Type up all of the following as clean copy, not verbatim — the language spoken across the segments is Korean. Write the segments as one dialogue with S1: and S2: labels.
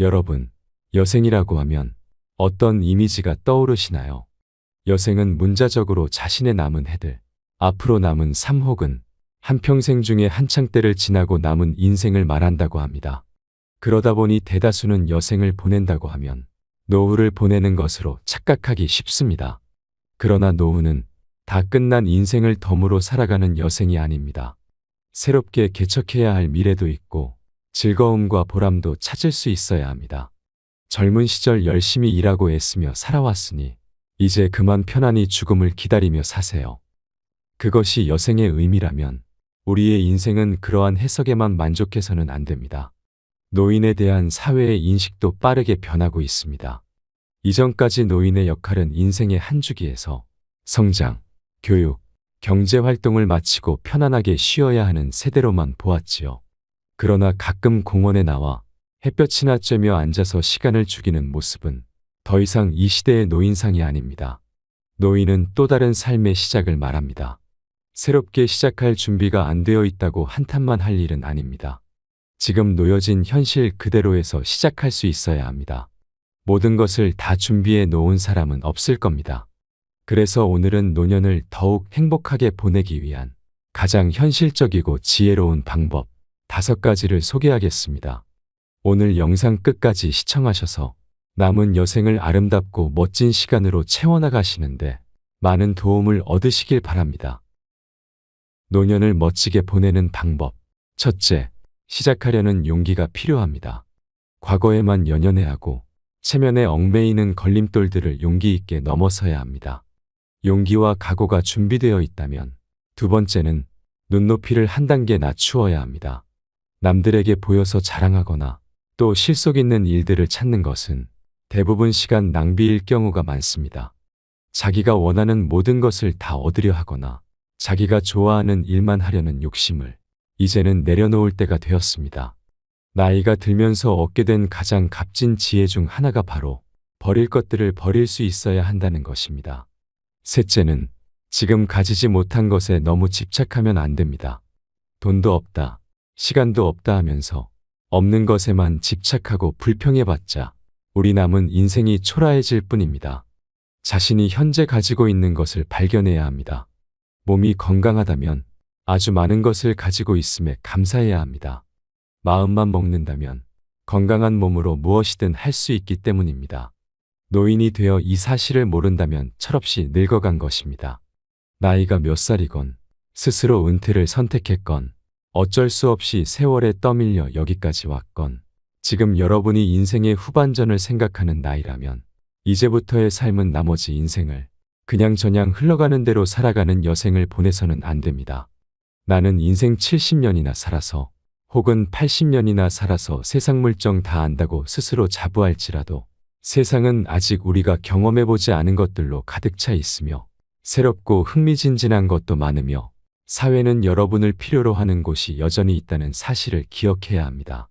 S1: 여러분, 여생이라고 하면 어떤 이미지가 떠오르시나요? 여생은 문자적으로 자신의 남은 해들, 앞으로 남은 삶 혹은 한평생 중에 한창 때를 지나고 남은 인생을 말한다고 합니다. 그러다 보니 대다수는 여생을 보낸다고 하면 노후를 보내는 것으로 착각하기 쉽습니다. 그러나 노후는 다 끝난 인생을 덤으로 살아가는 여생이 아닙니다. 새롭게 개척해야 할 미래도 있고 즐거움과 보람도 찾을 수 있어야 합니다. 젊은 시절 열심히 일하고 애쓰며 살아왔으니 이제 그만 편안히 죽음을 기다리며 사세요. 그것이 여생의 의미라면 우리의 인생은 그러한 해석에만 만족해서는 안 됩니다. 노인에 대한 사회의 인식도 빠르게 변하고 있습니다. 이전까지 노인의 역할은 인생의 한 주기에서 성장, 교육, 경제 활동을 마치고 편안하게 쉬어야 하는 세대로만 보았지요. 그러나 가끔 공원에 나와 햇볕이나 쬐며 앉아서 시간을 죽이는 모습은 더 이상 이 시대의 노인상이 아닙니다. 노인은 또 다른 삶의 시작을 말합니다. 새롭게 시작할 준비가 안 되어 있다고 한탄만 할 일은 아닙니다. 지금 놓여진 현실 그대로에서 시작할 수 있어야 합니다. 모든 것을 다 준비해 놓은 사람은 없을 겁니다. 그래서 오늘은 노년을 더욱 행복하게 보내기 위한 가장 현실적이고 지혜로운 방법 5가지를 소개하겠습니다. 오늘 영상 끝까지 시청하셔서 남은 여생을 아름답고 멋진 시간으로 채워나가시는데 많은 도움을 얻으시길 바랍니다. 노년을 멋지게 보내는 방법. 첫째, 시작하려는 용기가 필요합니다. 과거에만 연연해하고 체면에 얽매이는 걸림돌들을 용기 있게 넘어서야 합니다. 용기와 각오가 준비되어 있다면 두 번째는 눈높이를 한 단계 낮추어야 합니다. 남들에게 보여서 자랑하거나 또 실속 있는 일들을 찾는 것은 대부분 시간 낭비일 경우가 많습니다. 자기가 원하는 모든 것을 다 얻으려 하거나 자기가 좋아하는 일만 하려는 욕심을 이제는 내려놓을 때가 되었습니다. 나이가 들면서 얻게 된 가장 값진 지혜 중 하나가 바로 버릴 것들을 버릴 수 있어야 한다는 것입니다. 셋째는 지금 가지지 못한 것에 너무 집착하면 안 됩니다. 돈도 없다, 시간도 없다 하면서 없는 것에만 집착하고 불평해봤자 우리 남은 인생이 초라해질 뿐입니다. 자신이 현재 가지고 있는 것을 발견해야 합니다. 몸이 건강하다면 아주 많은 것을 가지고 있음에 감사해야 합니다. 마음만 먹는다면 건강한 몸으로 무엇이든 할 수 있기 때문입니다. 노인이 되어 이 사실을 모른다면 철없이 늙어간 것입니다. 나이가 몇 살이건 스스로 은퇴를 선택했건 어쩔 수 없이 세월에 떠밀려 여기까지 왔건 지금 여러분이 인생의 후반전을 생각하는 나이라면 이제부터의 삶은 나머지 인생을 그냥저냥 흘러가는 대로 살아가는 여생을 보내서는 안 됩니다. 나는 인생 70년이나 살아서 혹은 80년이나 살아서 세상 물정 다 안다고 스스로 자부할지라도 세상은 아직 우리가 경험해보지 않은 것들로 가득 차 있으며 새롭고 흥미진진한 것도 많으며 사회는 여러분을 필요로 하는 곳이 여전히 있다는 사실을 기억해야 합니다.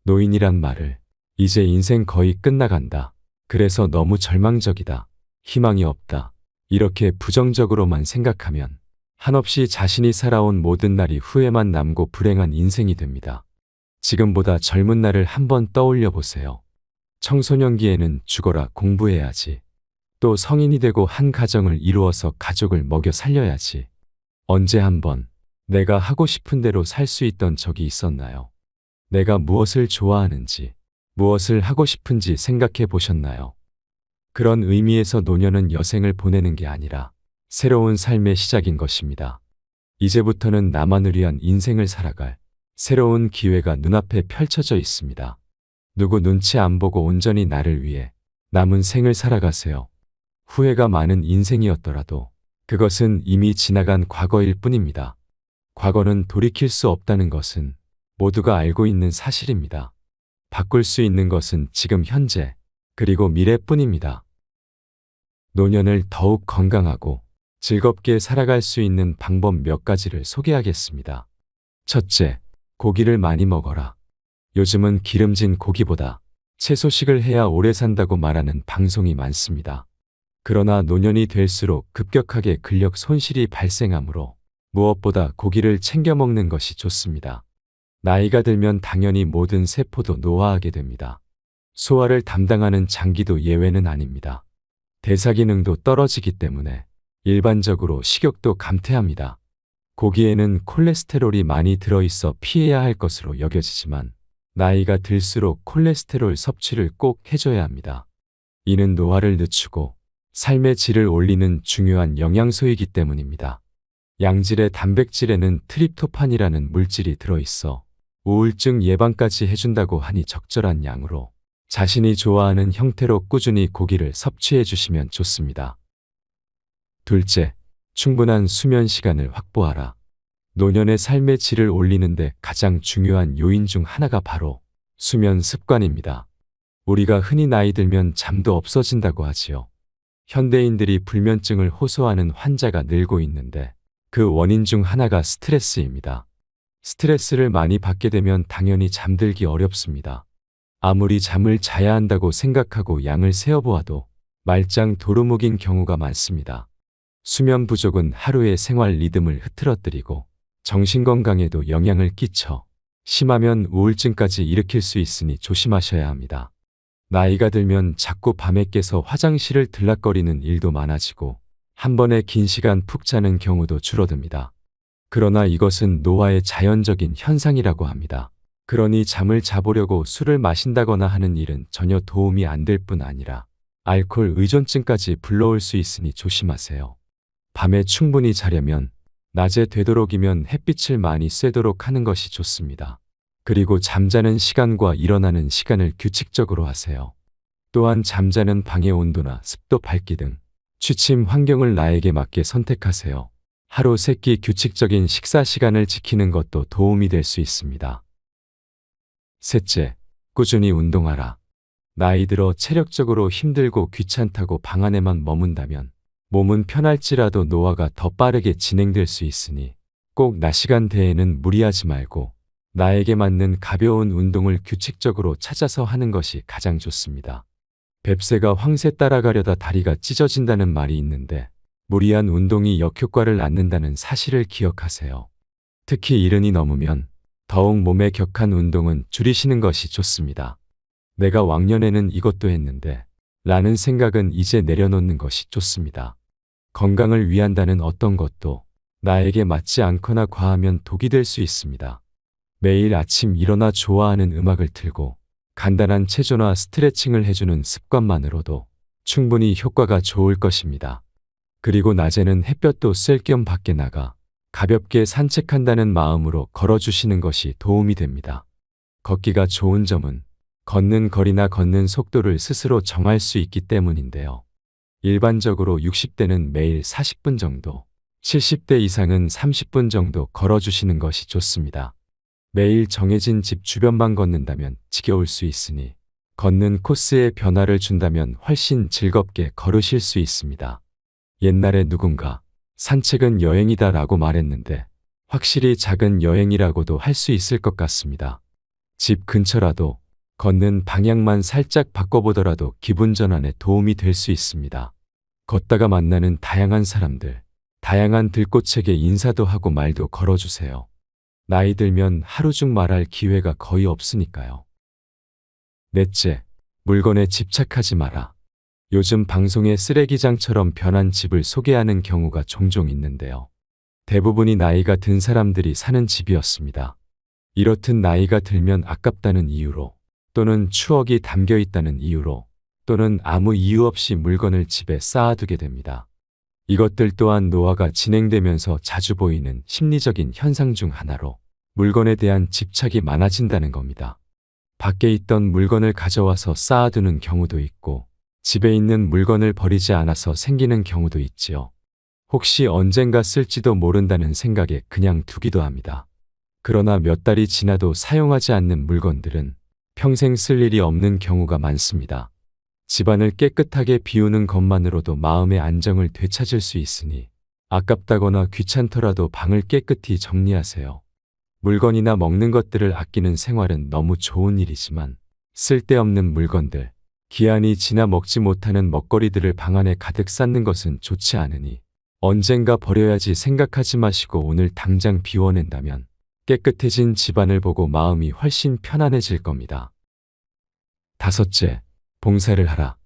S1: 노인이란 말을 이제 인생 거의 끝나간다. 그래서 너무 절망적이다. 희망이 없다. 이렇게 부정적으로만 생각하면 한없이 자신이 살아온 모든 날이 후회만 남고 불행한 인생이 됩니다. 지금보다 젊은 날을 한번 떠올려 보세요. 청소년기에는 죽어라 공부해야지. 또 성인이 되고 한 가정을 이루어서 가족을 먹여 살려야지. 언제 한번 내가 하고 싶은 대로 살 수 있던 적이 있었나요? 내가 무엇을 좋아하는지, 무엇을 하고 싶은지 생각해 보셨나요? 그런 의미에서 노년은 여생을 보내는 게 아니라 새로운 삶의 시작인 것입니다. 이제부터는 나만을 위한 인생을 살아갈 새로운 기회가 눈앞에 펼쳐져 있습니다. 누구 눈치 안 보고 온전히 나를 위해 남은 생을 살아가세요. 후회가 많은 인생이었더라도 그것은 이미 지나간 과거일 뿐입니다. 과거는 돌이킬 수 없다는 것은 모두가 알고 있는 사실입니다. 바꿀 수 있는 것은 지금 현재 그리고 미래뿐입니다. 노년을 더욱 건강하고 즐겁게 살아갈 수 있는 방법 몇 가지를 소개하겠습니다. 첫째, 고기를 많이 먹어라. 요즘은 기름진 고기보다 채소식을 해야 오래 산다고 말하는 방송이 많습니다. 그러나 노년이 될수록 급격하게 근력 손실이 발생하므로 무엇보다 고기를 챙겨 먹는 것이 좋습니다. 나이가 들면 당연히 모든 세포도 노화하게 됩니다. 소화를 담당하는 장기도 예외는 아닙니다. 대사 기능도 떨어지기 때문에 일반적으로 식욕도 감퇴합니다. 고기에는 콜레스테롤이 많이 들어있어 피해야 할 것으로 여겨지지만 나이가 들수록 콜레스테롤 섭취를 꼭 해줘야 합니다. 이는 노화를 늦추고 삶의 질을 올리는 중요한 영양소이기 때문입니다. 양질의 단백질에는 트립토판이라는 물질이 들어있어 우울증 예방까지 해준다고 하니 적절한 양으로 자신이 좋아하는 형태로 꾸준히 고기를 섭취해 주시면 좋습니다. 둘째, 충분한 수면 시간을 확보하라. 노년의 삶의 질을 올리는데 가장 중요한 요인 중 하나가 바로 수면 습관입니다. 우리가 흔히 나이 들면 잠도 없어진다고 하지요. 현대인들이 불면증을 호소하는 환자가 늘고 있는데 그 원인 중 하나가 스트레스입니다. 스트레스를 많이 받게 되면 당연히 잠들기 어렵습니다. 아무리 잠을 자야 한다고 생각하고 양을 세어보아도 말짱 도루묵인 경우가 많습니다. 수면 부족은 하루의 생활 리듬을 흐트러뜨리고 정신건강에도 영향을 끼쳐 심하면 우울증까지 일으킬 수 있으니 조심하셔야 합니다. 나이가 들면 자꾸 밤에 깨서 화장실을 들락거리는 일도 많아지고 한 번에 긴 시간 푹 자는 경우도 줄어듭니다. 그러나 이것은 노화의 자연적인 현상이라고 합니다. 그러니 잠을 자보려고 술을 마신다거나 하는 일은 전혀 도움이 안 될 뿐 아니라 알코올 의존증까지 불러올 수 있으니 조심하세요. 밤에 충분히 자려면 낮에 되도록이면 햇빛을 많이 쐬도록 하는 것이 좋습니다. 그리고 잠자는 시간과 일어나는 시간을 규칙적으로 하세요. 또한 잠자는 방의 온도나 습도, 밝기 등 취침 환경을 나에게 맞게 선택하세요. 하루 3끼 규칙적인 식사 시간을 지키는 것도 도움이 될 수 있습니다. 셋째, 꾸준히 운동하라. 나이 들어 체력적으로 힘들고 귀찮다고 방 안에만 머문다면 몸은 편할지라도 노화가 더 빠르게 진행될 수 있으니 꼭 낮 시간대에는 무리하지 말고 나에게 맞는 가벼운 운동을 규칙적으로 찾아서 하는 것이 가장 좋습니다. 뱁새가 황새 따라가려다 다리가 찢어진다는 말이 있는데 무리한 운동이 역효과를 낳는다는 사실을 기억하세요. 특히 70이 넘으면 더욱 몸에 격한 운동은 줄이시는 것이 좋습니다. 내가 왕년에는 이것도 했는데 라는 생각은 이제 내려놓는 것이 좋습니다. 건강을 위한다는 어떤 것도 나에게 맞지 않거나 과하면 독이 될 수 있습니다. 매일 아침 일어나 좋아하는 음악을 틀고 간단한 체조나 스트레칭을 해주는 습관만으로도 충분히 효과가 좋을 것입니다. 그리고 낮에는 햇볕도 쐴 겸 밖에 나가 가볍게 산책한다는 마음으로 걸어주시는 것이 도움이 됩니다. 걷기가 좋은 점은 걷는 거리나 걷는 속도를 스스로 정할 수 있기 때문인데요. 일반적으로 60대는 매일 40분 정도, 70대 이상은 30분 정도 걸어주시는 것이 좋습니다. 매일 정해진 집 주변만 걷는다면 지겨울 수 있으니 걷는 코스에 변화를 준다면 훨씬 즐겁게 걸으실 수 있습니다. 옛날에 누군가 산책은 여행이다 라고 말했는데 확실히 작은 여행이라고도 할 수 있을 것 같습니다. 집 근처라도 걷는 방향만 살짝 바꿔보더라도 기분 전환에 도움이 될 수 있습니다. 걷다가 만나는 다양한 사람들, 다양한 들꽃에게 인사도 하고 말도 걸어주세요. 나이 들면 하루 중 말할 기회가 거의 없으니까요. 넷째, 물건에 집착하지 마라. 요즘 방송에 쓰레기장처럼 변한 집을 소개하는 경우가 종종 있는데요. 대부분이 나이가 든 사람들이 사는 집이었습니다. 이렇듯 나이가 들면 아깝다는 이유로 또는 추억이 담겨 있다는 이유로 또는 아무 이유 없이 물건을 집에 쌓아두게 됩니다. 이것들 또한 노화가 진행되면서 자주 보이는 심리적인 현상 중 하나로 물건에 대한 집착이 많아진다는 겁니다. 밖에 있던 물건을 가져와서 쌓아두는 경우도 있고 집에 있는 물건을 버리지 않아서 생기는 경우도 있지요. 혹시 언젠가 쓸지도 모른다는 생각에 그냥 두기도 합니다. 그러나 몇 달이 지나도 사용하지 않는 물건들은 평생 쓸 일이 없는 경우가 많습니다. 집안을 깨끗하게 비우는 것만으로도 마음의 안정을 되찾을 수 있으니 아깝다거나 귀찮더라도 방을 깨끗이 정리하세요. 물건이나 먹는 것들을 아끼는 생활은 너무 좋은 일이지만 쓸데없는 물건들, 기한이 지나 먹지 못하는 먹거리들을 방 안에 가득 쌓는 것은 좋지 않으니 언젠가 버려야지 생각하지 마시고 오늘 당장 비워낸다면 깨끗해진 집안을 보고 마음이 훨씬 편안해질 겁니다. 5째, 봉사를 하라.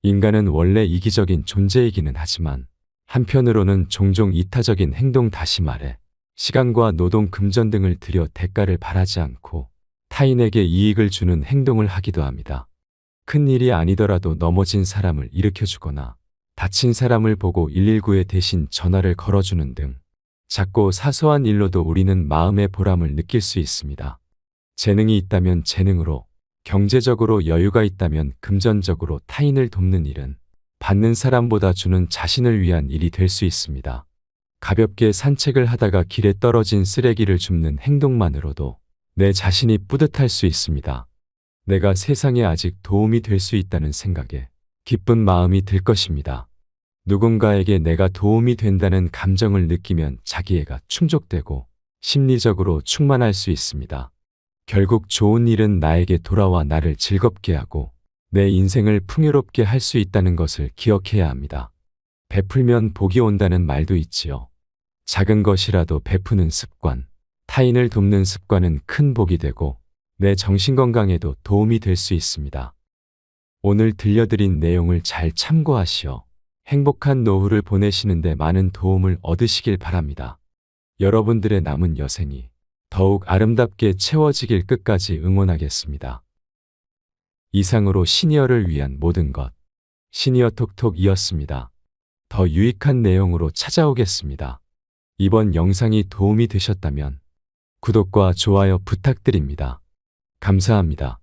S1: 인간은 원래 이기적인 존재이기는 하지만 한편으로는 종종 이타적인 행동, 다시 말해 시간과 노동, 금전 등을 들여 대가를 바라지 않고 타인에게 이익을 주는 행동을 하기도 합니다. 큰 일이 아니더라도 넘어진 사람을 일으켜주거나 다친 사람을 보고 119에 대신 전화를 걸어주는 등 작고 사소한 일로도 우리는 마음의 보람을 느낄 수 있습니다. 재능이 있다면 재능으로, 경제적으로 여유가 있다면 금전적으로 타인을 돕는 일은 받는 사람보다 주는 자신을 위한 일이 될 수 있습니다. 가볍게 산책을 하다가 길에 떨어진 쓰레기를 줍는 행동만으로도 내 자신이 뿌듯할 수 있습니다. 내가 세상에 아직 도움이 될 수 있다는 생각에 기쁜 마음이 들 것입니다. 누군가에게 내가 도움이 된다는 감정을 느끼면 자기애가 충족되고 심리적으로 충만할 수 있습니다. 결국 좋은 일은 나에게 돌아와 나를 즐겁게 하고 내 인생을 풍요롭게 할 수 있다는 것을 기억해야 합니다. 베풀면 복이 온다는 말도 있지요. 작은 것이라도 베푸는 습관, 타인을 돕는 습관은 큰 복이 되고 내 정신건강에도 도움이 될 수 있습니다. 오늘 들려드린 내용을 잘 참고하시어 행복한 노후를 보내시는데 많은 도움을 얻으시길 바랍니다. 여러분들의 남은 여생이 더욱 아름답게 채워지길 끝까지 응원하겠습니다. 이상으로 시니어를 위한 모든 것, 시니어 톡톡이었습니다. 더 유익한 내용으로 찾아오겠습니다. 이번 영상이 도움이 되셨다면 구독과 좋아요 부탁드립니다. 감사합니다.